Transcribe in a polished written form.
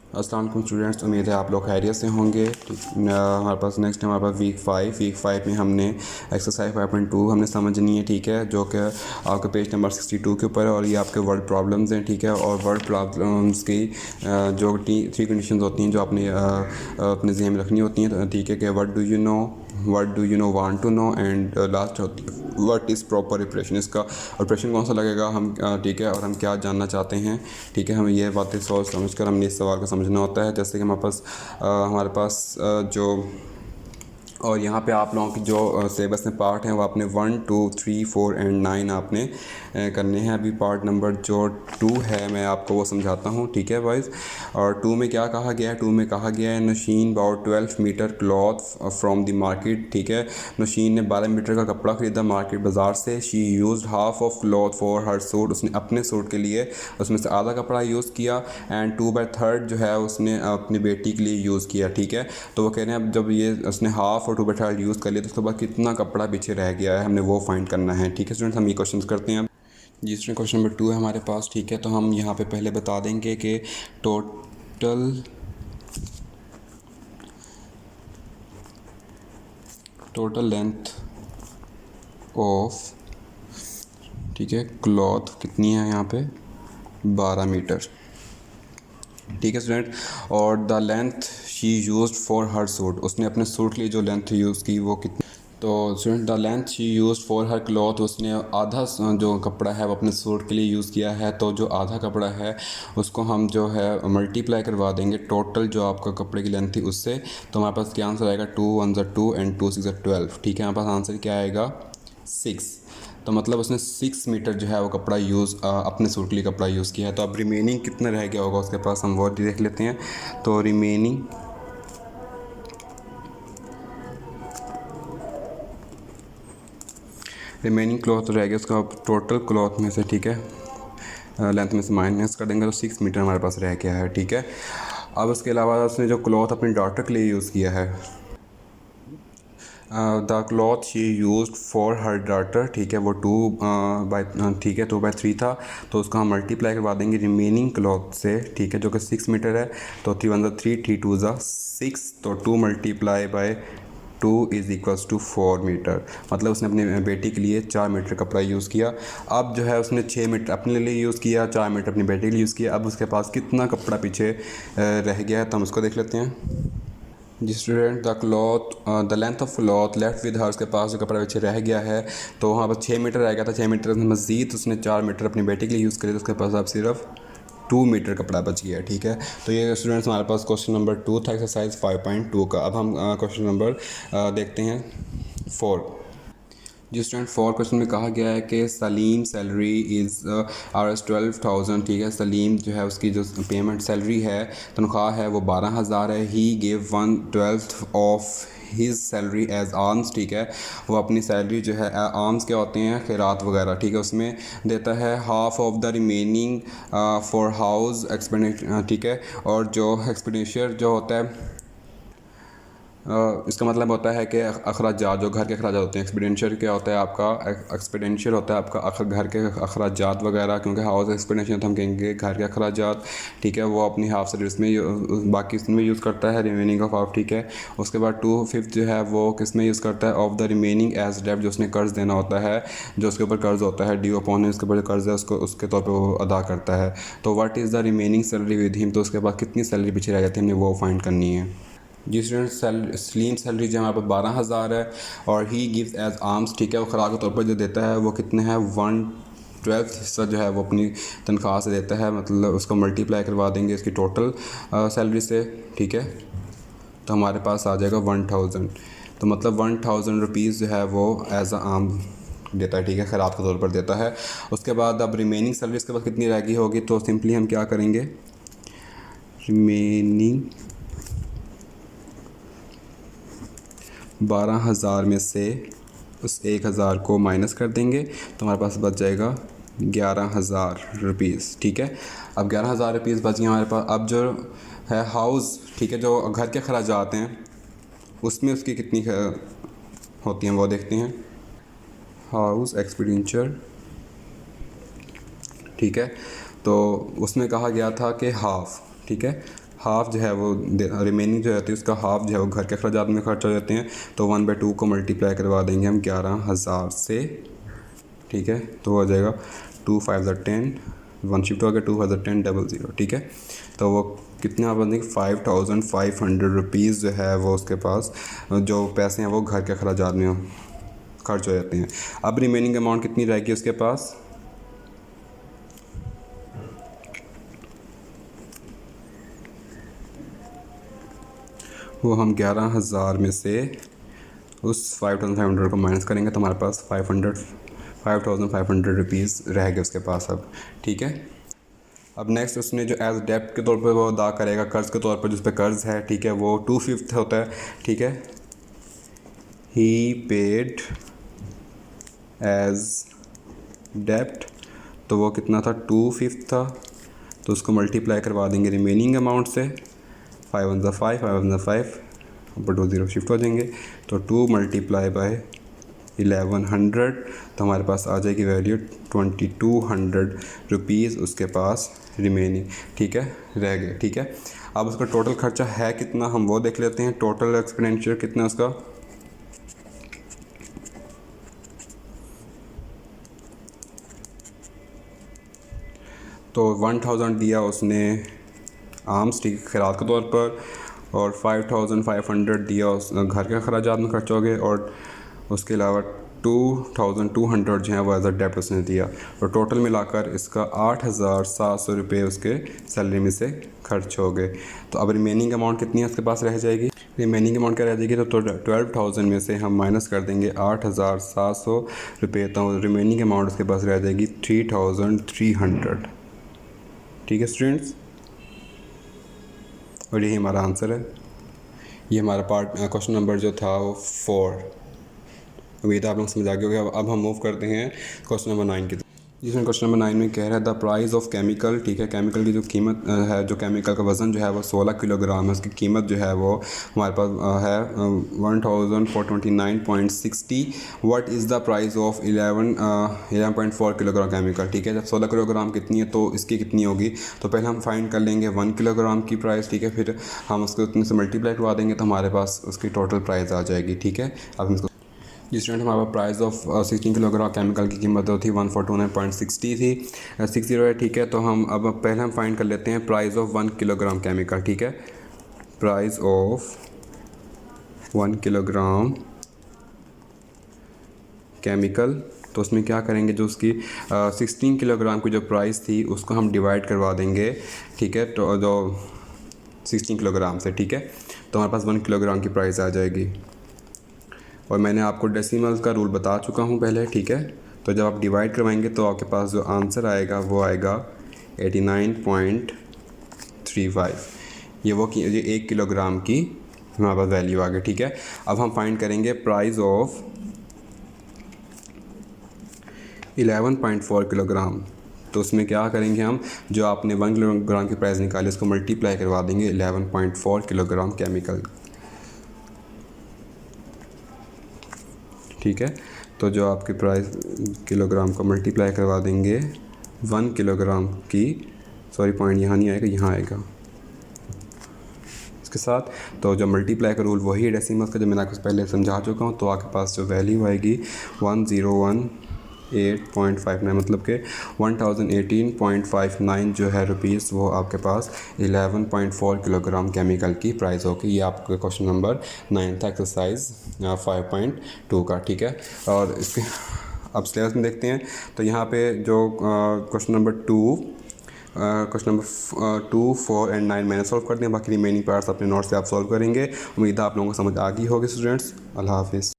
अस्सलाम वालेकुम स्टूडेंट्स, उम्मीद है आप लोग खैरियत से होंगे। हमारे पास नेक्स्ट है हमारे पास वीक 5 में हमने एक्सरसाइज 5.2 हमने समझनी है, ठीक है, जो कि आपके पेज नंबर 62 के ऊपर है और ये आपके वर्ड प्रॉब्लम्स हैं, ठीक है। और वर्ड प्रॉब्लम्स की जो 3 कंडीशंस होती हैं जो आपने अपने ज़हन में रखनी होती हैं, ठीक है, कि what do you know want to know, and last होती है व्हाट इज़ प्रॉपर रिप्रेशन। इसका ऑपरेशन कौन सा लगेगा हम, ठीक है, और हम क्या जानना चाहते हैं, ठीक है। हमें ये बातें सोच समझ कर हमने इस सवाल को समझना होता है। जैसे कि हमारे पास जो और यहाँ पे आप लोगों की जो सिलेबस में पार्ट हैं वो आपने 1, 2, 3, 4 एंड 9 आपने करने हैं। अभी पार्ट नंबर जो 2 है मैं आपको वो समझाता हूँ, ठीक है बॉयज़। और 2 में क्या कहा गया है, 2 में कहा गया है Nasheen bought 12 metre cloth from the market, ठीक है। नशीन ने 12 मीटर का कपड़ा ख़रीदा मार्केट बाज़ार से। She use half of cloth for her suit, उसने अपने सूट के लिए उसमें से आधा कपड़ा यूज़ किया। एंड 2/3 जो है उसने अपनी बेटी के लिए यूज़ किया, ठीक है। तो वो कह रहे हैं अब जब ये उसने हाफ और 2/3 यूज़ कर लिया तो उसके बाद कितना कपड़ा पीछे रह गया है, हमने वो फाइंड करना है, ठीक है स्टूडेंट्स। हम ये क्वेश्चन करते हैं। जी स्टूडेंट, क्वेश्चन नंबर 2 है हमारे पास, ठीक है। तो हम यहाँ पे पहले बता देंगे कि टोटल लेंथ ऑफ, ठीक है, क्लॉथ कितनी है यहाँ पे 12 मीटर, ठीक है स्टूडेंट। और the length she used for her suit, उसने अपने सूट के लिए जो लेंथ यूज़ की वो कितनी। तो student the length she use for her cloth, उसने आधा जो कपड़ा है वो अपने सूट के लिए यूज़ किया है। तो जो आधा कपड़ा है उसको हम जो है मल्टीप्लाई करवा देंगे टोटल जो आपका कपड़े की लेंथ थी उससे। तो हमारे पास क्या आंसर आएगा, 2 1 2 एंड 2 6 12, ठीक है। हमारे पास आंसर क्या आएगा 6। तो मतलब उसने 6 मीटर जो है वो कपड़ा अपने सूट के लिए कपड़ा यूज़ किया है। तो अब रिमेनिंग कितना रह गया होगा उसके पास, हम वो देख लेते हैं। तो रिमेनिंग क्लॉथ रह गया उसका टोटल क्लॉथ में से, ठीक है, लेंथ में से माइनस कर देंगे तो 6 मीटर हमारे पास रह गया है, ठीक है। अब उसके अलावा उसने जो क्लॉथ अपनी डॉटर के लिए यूज़ किया है, the cloth she use for her daughter, ठीक है, वो 2/3 था। तो उसको हम मल्टीप्लाई करवा देंगे रिमेनिंग क्लॉथ से, ठीक है, जो कि 6 मीटर है। तो 3 1 3, 3 2 6, तो 2 multiply by 2 is equals to 4 metre. मतलब उसने अपनी बेटी के लिए 4 मीटर कपड़ा यूज़ किया। अब जो है उसने 6 मीटर अपने लिए यूज़ किया, 4 मीटर अपनी बेटी के लिए यूज़ किया। अब उसके पास कितना कपड़ा पीछे रह गया है, तो हम उसको देख लेते हैं। जी student, the length of cloth left with her, उसके पास जो कपड़ा पीछे रह गया है तो वहाँ पर 6 मीटर रह गया था। 6 मीटर मज़ीद उसने 4 मीटर अपनी बेटी के लिए यूज़ करे तो उसके पास अब सिर्फ 2 मीटर कपड़ा बच गया, ठीक है। तो ये स्टूडेंट्स हमारे पास क्वेश्चन नंबर 2 था एक्सरसाइज 5.2 का। अब हम क्वेश्चन नंबर देखते हैं 4। जी स्टूडेंट, 4 क्वेश्चन में कहा गया है कि सलीम सैलरी इज़ Rs 12,000, ठीक है। सलीम जो है उसकी जो पेमेंट सैलरी है, तनख्वाह है, वो 12,000 है। He gave 1/12 of his salary as arms, ठीक है। वो अपनी सैलरी जो है आर्म्स क्या होते हैं, खैरात वगैरह, ठीक है, उसमें देता है। Half of the remaining for house expenditure, ठीक है। और जो एक्सपेंडिचर जो होता है इसका मतलब होता है कि अखराजात, जो घर के अखराजात होते हैं। एक्सपेंडिचर क्या होता है आपका, एक्सपेंडिचर होता है आपका घर के अखराजात वगैरह, क्योंकि हाउस एक्सपेंडिचर तो हम कहेंगे घर के अखराजात, ठीक है। वो अपनी हाफ सर्विस में बाकी इसमें यूज़ करता है, रिमेनिंग ऑफ हाफ, ठीक है। उसके बाद 2/5 जो है वो किस में यूज़ करता है, ऑफ द रिमेनिंग एज डेब्ट, जो उसने कर्ज़ देना होता है, जो उसके ऊपर कर्ज़ होता है, ड्यू अपॉन है, उसके ऊपर जो कर्ज़ है उसको उसके तौर पर वो अदा करता है। तो what is the remaining salary with him, तो उसके बाद कितनी सैलरी पीछे रह जाती है, हमने वो फाइंड करनी है। जी स्टूडेंट, सलीम सैलरी जो हमारे पास 12,000 है और ही गिव्स एज आर्म्स, ठीक है, वो खुराक के तौर पर जो देता है वो कितने हैं 1/12 हिस्सा जो है वो अपनी तनख्वाह से देता है। मतलब उसको मल्टीप्लाई करवा देंगे इसकी टोटल सैलरी से, ठीक है। तो हमारे पास आ जाएगा 1000। तो मतलब 1000 रुपीज़ जो है वो एज अ आर्म देता है, ठीक है, खैरात के तौर पर देता है। उसके बाद अब रिमेनिंग सैलरी इसके बाद कितनी रह गई होगी, तो सिंपली हम क्या करेंगे, रिमेनिंग 12,000 में से उस 1,000 को माइनस कर देंगे तो हमारे पास बच जाएगा 11,000 रुपीज़, ठीक है। अब 11,000 रुपीज़ बच गए हमारे पास। अब जो है हाउस, ठीक है, जो घर के खर्चात हैं उसमें उसकी कितनी होती हैं वो देखते हैं। हाउस एक्सपेंडिचर, ठीक है, तो उसमें कहा गया था कि हाफ़, ठीक है, हाफ़ जो है वो रिमेनिंग जो होती है उसका हाफ़ जो है वो घर के अखराजात में खर्च हो जाते हैं। तो 1/2 को मल्टीप्लाई करवा देंगे हम 11,000 से, ठीक है। तो हो जाएगा 2 5 10, 1 शिफ्ट हो गया, 2 5 10 00, ठीक है। तो वो कितना बनेंगे 5,500 रुपीज़ जो है वो उसके पास जो पैसे हैं वो घर के अखराजात में खर्च हो जाते हैं। अब रिमेनिंग अमाउंट कितनी रहेगी उसके पास, वो हम 11,000 में से उस 5,500 को माइनस करेंगे तो हमारे पास 5,500 रुपीज़ रह गए उसके पास अब, ठीक है। अब नेक्स्ट उसने जो एज डेप्ट के तौर पर वो अदा करेगा, कर्ज़ के तौर पर जिस पे कर्ज़ है, ठीक है, वो 2/5 होता है, ठीक है। ही पेड एज डेप्ट, तो वो कितना था 2/5 था, तो उसको मल्टीप्लाई करवा देंगे रिमेनिंग अमाउंट से, 5 1 5 5 1 5 ऊपर 2 0 शिफ्ट हो जाएंगे, तो 2 मल्टीप्लाई बाय 1100, तो हमारे पास आ जाएगी वैल्यू 2200 रुपीज़ उसके पास रिमेनिंग, ठीक है, रह गए, ठीक है। अब उसका टोटल खर्चा है कितना हम वो देख लेते हैं, टोटल एक्सपेंडिचर कितना उसका, तो 1000 दिया उसने आर्म्स, ठीक है, खैरात के तौर पर, और 5500 दिया उस घर के अखराजात में खर्च हो गए, और उसके अलावा 2200 जो है वो एज अ डेप्ट उसने दिया, और टोटल मिलाकर इसका 8,700 रुपये उसके सैलरी में से खर्च हो गए। तो अब रिमेनिंग अमाउंट कितनी है उसके पास रह जाएगी, रिमेनिंग अमाउंट क्या रह जाएगी, तो 12,000 में से हम माइनस कर देंगे 8,700 रुपये, तो रिमेनिंग अमाउंट उसके पास रह जाएगी 3,300, ठीक है स्टूडेंट्स। और यही हमारा आंसर है, ये हमारा क्वेश्चन नंबर जो था वो 4। उम्मीद है आप लोग समझ आ गए होंगे। अब हम मूव करते हैं क्वेश्चन नंबर 9 की तरफ, जिसमें क्वेश्चन नंबर 9 में कह रहा है द प्राइस ऑफ केमिकल, ठीक है, केमिकल की जो कीमत है, जो केमिकल का वज़न जो है वो 16 किलोग्राम है, उसकी कीमत जो है वो हमारे पास है 1429.60। What is the price of 11.4 kilogram chemical, ठीक है। जब 16 किलोग्राम कितनी है तो इसकी कितनी होगी, तो पहले हम फाइंड कर लेंगे 1 किलोग्राम की प्राइस, ठीक है, फिर हम उसको उतने से मल्टीप्लाई करवा देंगे तो हमारे पास उसकी टोटल प्राइस आ जाएगी, ठीक है। अब हम इसको जी स्टूडेंट, हमारे पास प्राइस ऑफ 16 किलोग्राम केमिकल की कीमत जो थी 1429.60 थी, 60 है, ठीक है। तो हम अब पहले हम फाइंड कर लेते हैं प्राइस ऑफ 1 किलोग्राम केमिकल, ठीक है। प्राइस ऑफ 1 किलोग्राम केमिकल, तो उसमें क्या करेंगे, जो उसकी 16 किलोग्राम की जो प्राइस थी उसको हम डिवाइड करवा देंगे, ठीक है, तो जो 16 किलोग्राम से, ठीक है, तो हमारे पास 1 किलोग्राम की प्राइस आ जाएगी। और मैंने आपको डेसिमल्स का रूल बता चुका हूँ पहले, ठीक है। तो जब आप डिवाइड करवाएंगे तो आपके पास जो आंसर आएगा वो आएगा 89.35, ये 1 किलोग्राम की हमारे पास वैल्यू आ गई, ठीक है। अब हम फाइंड करेंगे प्राइस ऑफ 11.4 किलोग्राम, तो उसमें क्या करेंगे हम, जो आपने 1 किलोग्राम की प्राइस निकाली उसको मल्टीप्लाई करवा देंगे 11.4 किलोग्राम केमिकल, ठीक है। तो जो आपकी प्राइस किलोग्राम को मल्टीप्लाई करवा देंगे 1 किलोग्राम की, सॉरी पॉइंट यहाँ नहीं आएगा, यहाँ आएगा इसके साथ। तो जो मल्टीप्लाई का रूल वही है डेसिमल्स का, जो मैंने आपको पहले समझा चुका हूँ। तो आपके पास जो वैल्यू आएगी 1018.59, मतलब कि 1018.59 जो है रुपीज़, वो आपके पास 11.4 किलोग्राम केमिकल की प्राइस होगी। ये आपका क्वेश्चन नंबर 9 था, एक्सरसाइज 5.2 का, ठीक है। और इसके अब सिलेबस में देखते हैं, तो यहाँ पे जो क्वेश्चन नंबर 2, 4 एंड 9 मैंने सॉल्व कर दिया, बाकी रिमेनिंग पार्ट्स अपने नोट से आप सॉल्व करेंगे। उम्मीद है आप लोगों को समझ आ गई होगी स्टूडेंट्स। अल्लाह हाफिज़।